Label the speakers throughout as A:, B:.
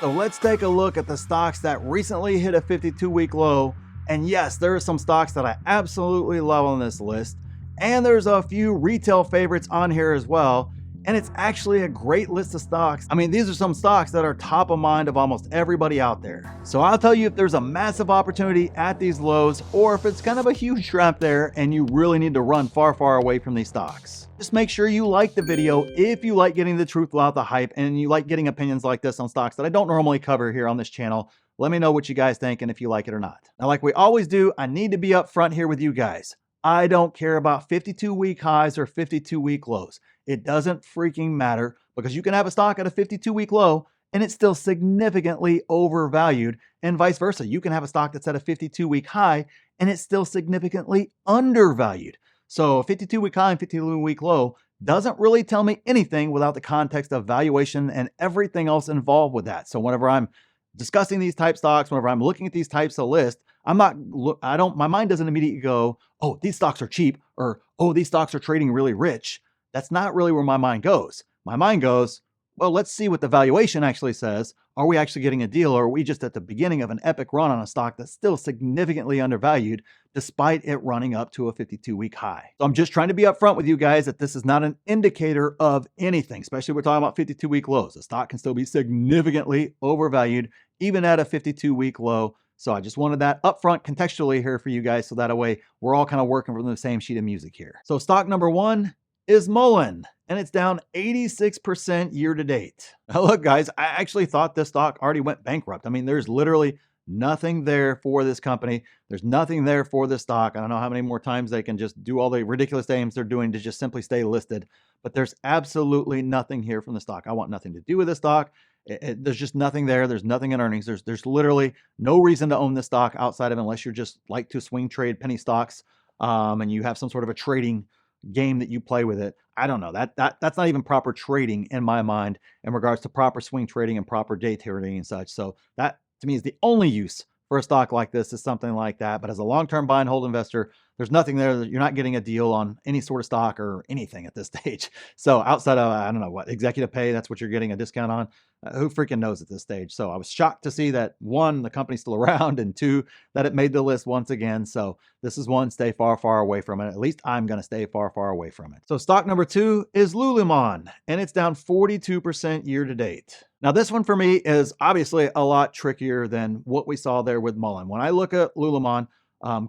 A: So let's take a look at the stocks that recently hit a 52-week low. And yes, there are some stocks that I absolutely love on this list. And there's a few retail favorites on here as well. And it's actually a great list of stocks. I mean, these are some stocks that are top of mind of almost everybody out there. So I'll tell you if there's a massive opportunity at these lows, or if it's kind of a huge trap there and you really need to run far, far away from these stocks. Just make sure you like the video if you like getting the truth without the hype and you like getting opinions like this on stocks that I don't normally cover here on this channel. Let me know what you guys think and if you like it or not. Now, like we always do, I need to be upfront here with you guys. I don't care about 52-week highs or 52-week lows. It doesn't freaking matter, because you can have a stock at a 52-week low and it's still significantly overvalued, and vice versa. You can have a stock that's at a 52-week high and it's still significantly undervalued. So 52-week high and 52-week low doesn't really tell me anything without the context of valuation and everything else involved with that. So whenever I'm discussing these type stocks, whenever I'm looking at these types of lists, my mind doesn't immediately go, oh, these stocks are cheap, or, oh, these stocks are trading really rich. That's not really where my mind goes. My mind goes, well, let's see what the valuation actually says. Are we actually getting a deal, or are we just at the beginning of an epic run on a stock that's still significantly undervalued despite it running up to a 52-week high? So I'm just trying to be upfront with you guys that this is not an indicator of anything, especially if we're talking about 52-week lows. The stock can still be significantly overvalued even at a 52-week low. So I just wanted that upfront contextually here for you guys, so that way we're all kind of working from the same sheet of music here. So stock number one is Mullen, and it's down 86% year to date. Now look, guys, I actually thought this stock already went bankrupt. I mean, there's literally nothing there for this company. There's nothing there for this stock. I don't know how many more times they can just do all the ridiculous aims they're doing to just simply stay listed, but there's absolutely nothing here from the stock. I want nothing to do with this stock. There's just nothing there. There's nothing in earnings. There's literally no reason to own this stock outside of, unless you're just like to swing trade penny stocks, and you have some sort of a trading game that you play with it. I don't know. That's not even proper trading in my mind in regards to proper swing trading and proper day trading and such. So that to me is the only use for a stock like this, is something like that. But as a long-term buy and hold investor, there's nothing there. You're not getting a deal on any sort of stock or anything at this stage. So outside of, I don't know what, executive pay, that's what you're getting a discount on. Who freaking knows at this stage? So I was shocked to see that, one, the company's still around, and two, that it made the list once again. So this is one, stay far, far away from it. At least I'm going to stay far, far away from it. So stock number two is Lululemon, and it's down 42% year to date. Now this one for me is obviously a lot trickier than what we saw there with Mullen. When I look at Lululemon,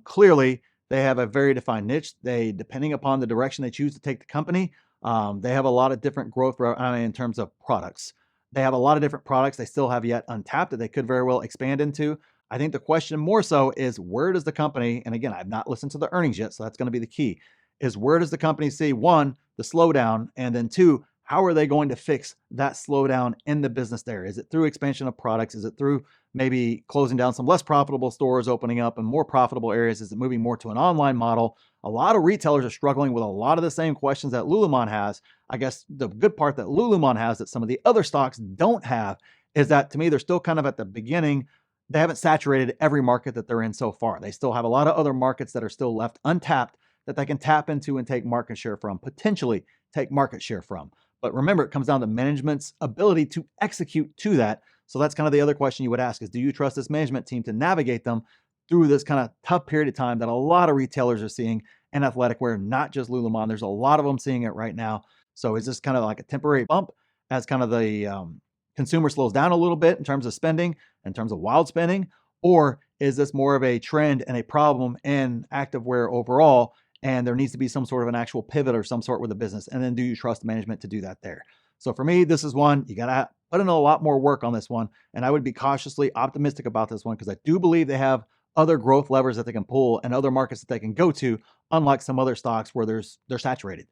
A: clearly they have a very defined niche. Depending upon the direction they choose to take the company, they have a lot of different growth in terms of products. They have a lot of different products they still have yet untapped that they could very well expand into. I think the question more so is, where does the company, and again, I've not listened to the earnings yet, so that's going to be the key, is where does the company see, one, the slowdown, and then two, how are they going to fix that slowdown in the business there? Is it through expansion of products? Is it through maybe closing down some less profitable stores, opening up in more profitable areas? Is it moving more to an online model? A lot of retailers are struggling with a lot of the same questions that Lululemon has. I guess the good part that Lululemon has that some of the other stocks don't have is that, to me, they're still kind of at the beginning. They haven't saturated every market that they're in so far. They still have a lot of other markets that are still left untapped that they can tap into and take market share from, potentially take market share from. But remember, it comes down to management's ability to execute to that. So that's kind of the other question you would ask, is, do you trust this management team to navigate them through this kind of tough period of time that a lot of retailers are seeing in athletic wear, not just Lululemon. There's a lot of them seeing it right now. So is this kind of like a temporary bump as kind of the consumer slows down a little bit in terms of spending, in terms of wild spending? Or is this more of a trend and a problem in activewear overall, and there needs to be some sort of an actual pivot or some sort with the business? And then do you trust management to do that there? So for me, this is one, you got to put in a lot more work on this one. And I would be cautiously optimistic about this one, because I do believe they have other growth levers that they can pull and other markets that they can go to, unlike some other stocks where they're saturated.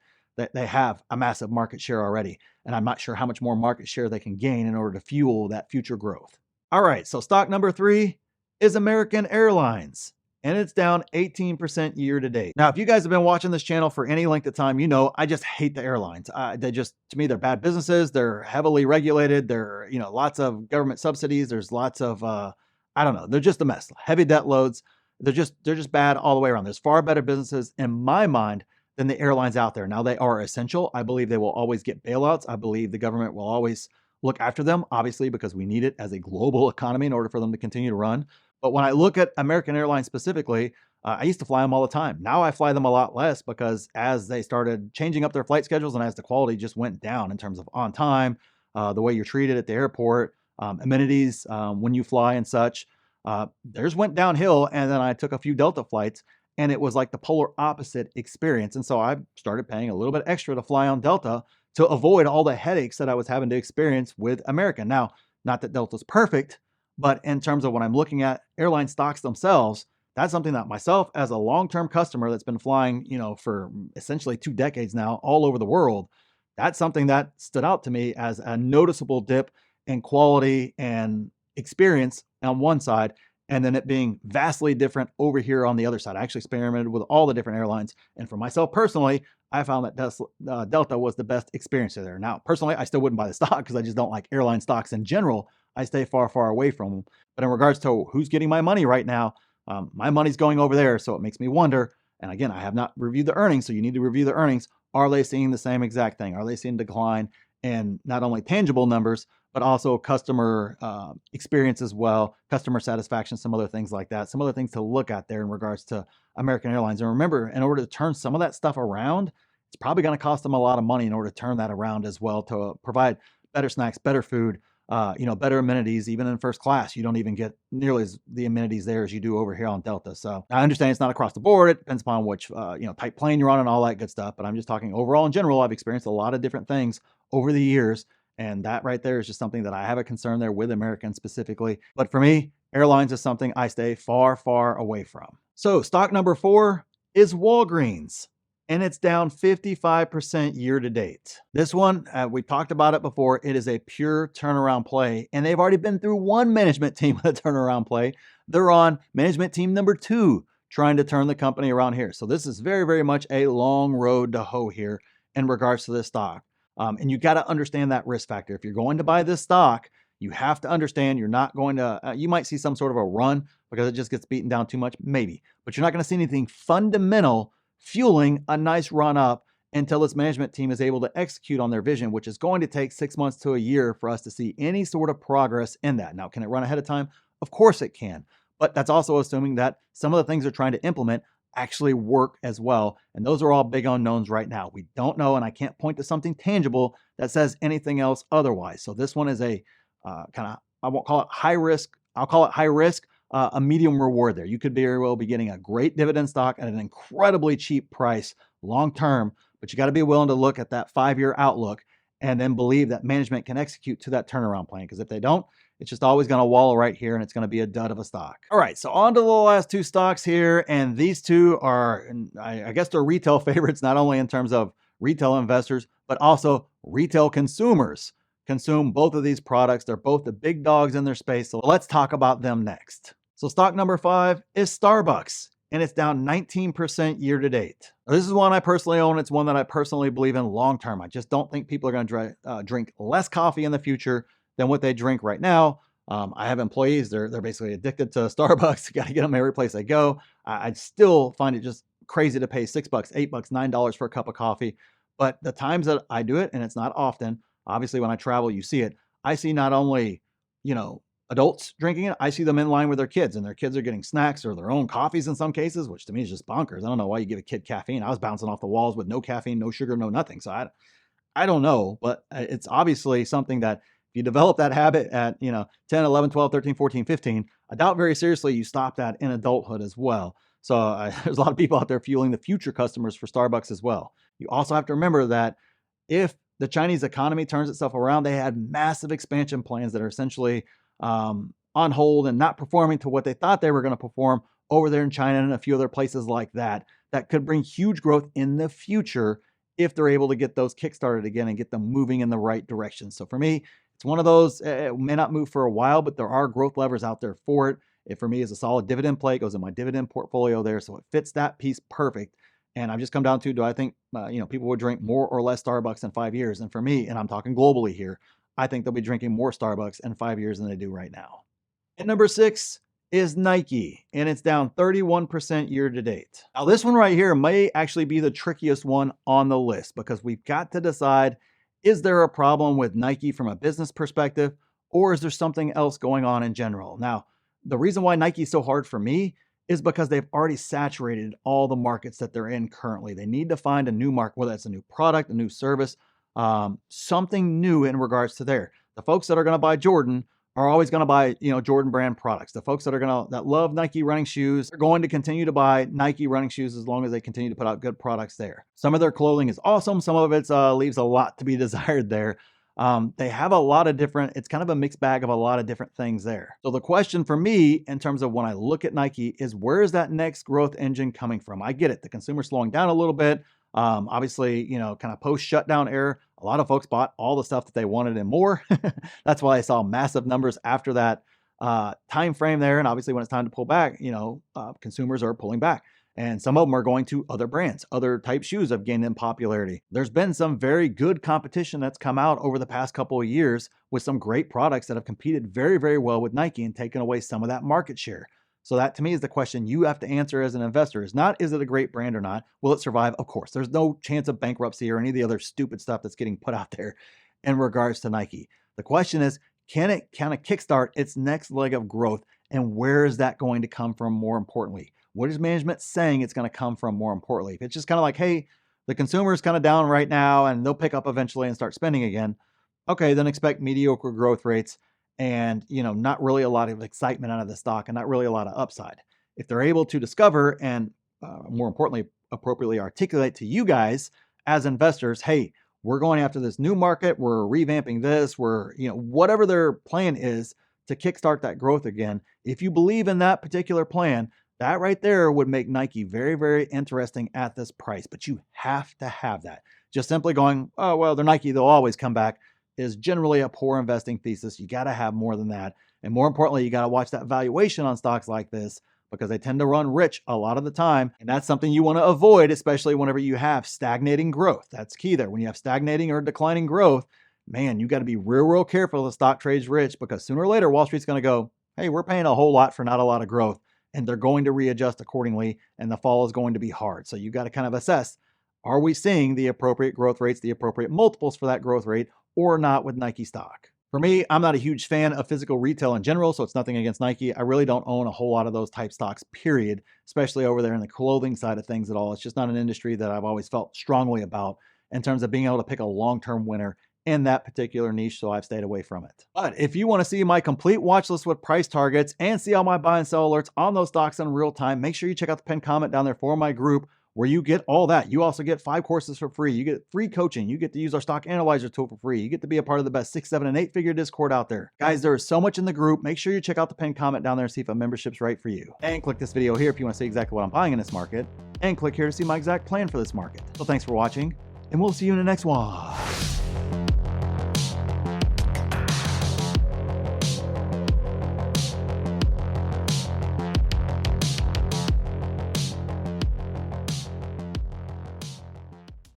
A: They have a massive market share already, and I'm not sure how much more market share they can gain in order to fuel that future growth. All right, so stock number three is American Airlines, and it's down 18% year to date. Now, if you guys have been watching this channel for any length of time, you know I just hate the airlines. They just, to me, they're bad businesses. They're heavily regulated. They're, lots of government subsidies. There's lots of, I don't know, they're just a mess. Heavy debt loads. They're just bad all the way around. There's far better businesses in my mind than the airlines out there. Now, they are essential. I believe they will always get bailouts. I believe the government will always look after them, obviously, because we need it as a global economy in order for them to continue to run. But when I look at American Airlines specifically, I used to fly them all the time. Now I fly them a lot less because as they started changing up their flight schedules and as the quality just went down in terms of on time, the way you're treated at the airport, amenities when you fly and such, theirs went downhill. And then I took a few Delta flights and it was like the polar opposite experience. And so I started paying a little bit extra to fly on Delta to avoid all the headaches that I was having to experience with American. Now, not that Delta's perfect, but in terms of when I'm looking at airline stocks themselves, that's something that myself as a long-term customer that's been flying, for essentially 2 decades now all over the world, that's something that stood out to me as a noticeable dip in quality and experience on one side, and then it being vastly different over here on the other side. I actually experimented with all the different airlines, and for myself personally, I found that Delta was the best experience there. Now, personally, I still wouldn't buy the stock because I just don't like airline stocks in general. I stay far, far away from them. But in regards to who's getting my money right now, my money's going over there. So it makes me wonder, and again, I have not reviewed the earnings, so you need to review the earnings. Are they seeing the same exact thing? Are they seeing decline in not only tangible numbers, but also customer experience as well, customer satisfaction, some other things like that, some other things to look at there in regards to American Airlines. And remember, in order to turn some of that stuff around, it's probably going to cost them a lot of money in order to turn that around as well, to provide better snacks, better food, better amenities. Even in first class, you don't even get nearly the amenities there as you do over here on Delta. So I understand it's not across the board. It depends upon which, type plane you're on and all that good stuff. But I'm just talking overall in general. I've experienced a lot of different things over the years. And that right there is just something that I have a concern there with American specifically. But for me, airlines is something I stay far, far away from. So stock number 4 is Walgreens, and it's down 55% year to date. This one, we talked about it before. It is a pure turnaround play, and they've already been through one management team with a turnaround play. They're on management team number 2, trying to turn the company around here. So this is very, very much a long road to hoe here in regards to this stock. And you got to understand that risk factor. If you're going to buy this stock, you have to understand you're not going to, you might see some sort of a run because it just gets beaten down too much, maybe, but you're not going to see anything fundamental fueling a nice run up until this management team is able to execute on their vision, which is going to take 6 months to a year for us to see any sort of progress in that. Now, can it run ahead of time? Of course it can, but that's also assuming that some of the things they're trying to implement actually work as well. And those are all big unknowns right now. We don't know, and I can't point to something tangible that says anything else otherwise. So this one is a I won't call it high risk. I'll call it high risk, a medium reward there. You could very well be getting a great dividend stock at an incredibly cheap price long term, but you got to be willing to look at that 5-year outlook and then believe that management can execute to that turnaround plan. Because if they don't, it's just always going to wallow right here and it's going to be a dud of a stock. All right, so on to the last 2 stocks here. And these 2 are, I guess they're retail favorites, not only in terms of retail investors, but also retail consumers consume both of these products. They're both the big dogs in their space. So let's talk about them next. So stock number 5 is Starbucks, and it's down 19% year to date. Now, this is one I personally own. It's one that I personally believe in long term. I just don't think people are going to drink less coffee in the future than what they drink right now. I have employees, they're basically addicted to Starbucks. Got to get them every place they go. I still find it just crazy to pay $6, $8, $9 for a cup of coffee. But the times that I do it, and it's not often, obviously when I travel, you see it. I see not only, adults drinking it, I see them in line with their kids, and their kids are getting snacks or their own coffees in some cases, which to me is just bonkers. I don't know why you give a kid caffeine. I was bouncing off the walls with no caffeine, no sugar, no nothing. So I don't know, but it's obviously something that if you develop that habit at, 10, 11, 12, 13, 14, 15, I doubt very seriously you stop that in adulthood as well. So there's a lot of people out there fueling the future customers for Starbucks as well. You also have to remember that if the Chinese economy turns itself around, they had massive expansion plans that are essentially on hold and not performing to what they thought they were going to perform over there in China and a few other places like that, that could bring huge growth in the future if they're able to get those kickstarted again and get them moving in the right direction. So for me, it's one of those, it may not move for a while, but there are growth levers out there for it. It for me is a solid dividend play. It goes in my dividend portfolio there. So it fits that piece perfect. And I've just come down to, do I think, people would drink more or less Starbucks in 5 years? And for me, and I'm talking globally here, I think they'll be drinking more Starbucks in 5 years than they do right now. At number 6 is Nike, and it's down 31% year to date. Now, this one right here may actually be the trickiest one on the list because we've got to decide, Is there a problem with Nike from a business perspective, or is there something else going on in general? Now, the reason why Nike is so hard for me is because they've already saturated all the markets that they're in currently. They need to find a new market, whether it's a new product, a new service, something new in regards to there. The folks that are going to buy Jordan are always going to buy, Jordan brand products. The folks that love Nike running shoes are going to continue to buy Nike running shoes as long as they continue to put out good products there. Some of their clothing is awesome. Some of it leaves a lot to be desired there. They have a lot of different, it's kind of a mixed bag of a lot of different things there. So the question for me in terms of when I look at Nike is, where is that next growth engine coming from? I get it. The consumer's slowing down a little bit. Obviously, kind of post shutdown era, a lot of folks bought all the stuff that they wanted and more. That's why I saw massive numbers after that time frame there. And obviously when it's time to pull back, consumers are pulling back. And some of them are going to other brands. Other type shoes have gained in popularity. There's been some very good competition that's come out over the past couple of years with some great products that have competed very, very well with Nike and taken away some of that market share. So that to me is the question you have to answer as an investor. Is not, is it a great brand or not? Will it survive? Of course. There's no chance of bankruptcy or any of the other stupid stuff that's getting put out there in regards to Nike. The question is, can it kind of kickstart its next leg of growth? And where is that going to come from more importantly? What is management saying it's going to come from more importantly? If it's just kind of like, hey, the consumer is kind of down right now and they'll pick up eventually and start spending again. Okay, then expect mediocre growth rates and, not really a lot of excitement out of the stock and not really a lot of upside. If they're able to discover and more importantly, appropriately articulate to you guys as investors, hey, we're going after this new market, we're revamping this, we're, whatever their plan is to kickstart that growth again. If you believe in that particular plan, that right there would make Nike very, very interesting at this price. But you have to have that. Just simply going, oh, well, they're Nike, they'll always come back, is generally a poor investing thesis. You got to have more than that. And more importantly, you got to watch that valuation on stocks like this because they tend to run rich a lot of the time. And that's something you want to avoid, especially whenever you have stagnating growth. That's key there. When you have stagnating or declining growth, man, you got to be real, real careful if the stock trades rich because sooner or later, Wall Street's going to go, hey, we're paying a whole lot for not a lot of growth. And they're going to readjust accordingly, and the fall is going to be hard. So you got to kind of assess, are we seeing the appropriate growth rates, the appropriate multiples for that growth rate, or not with Nike stock? For me, I'm not a huge fan of physical retail in general, so it's nothing against Nike. I really don't own a whole lot of those type stocks, period, especially over there in the clothing side of things at all. It's just not an industry that I've always felt strongly about in terms of being able to pick a long-term winner in that particular niche, so I've stayed away from it. But if you want to see my complete watch list with price targets and see all my buy and sell alerts on those stocks in real time, make sure you check out the pinned comment down there for my group where you get all that. You also get 5 courses for free. You get free coaching. You get to use our stock analyzer tool for free. You get to be a part of the best 6, 7, and 8 figure Discord out there. Guys, there is so much in the group. Make sure you check out the pinned comment down there and see if a membership's right for you. And click this video here if you want to see exactly what I'm buying in this market. And click here to see my exact plan for this market. So thanks for watching, and we'll see you in the next one.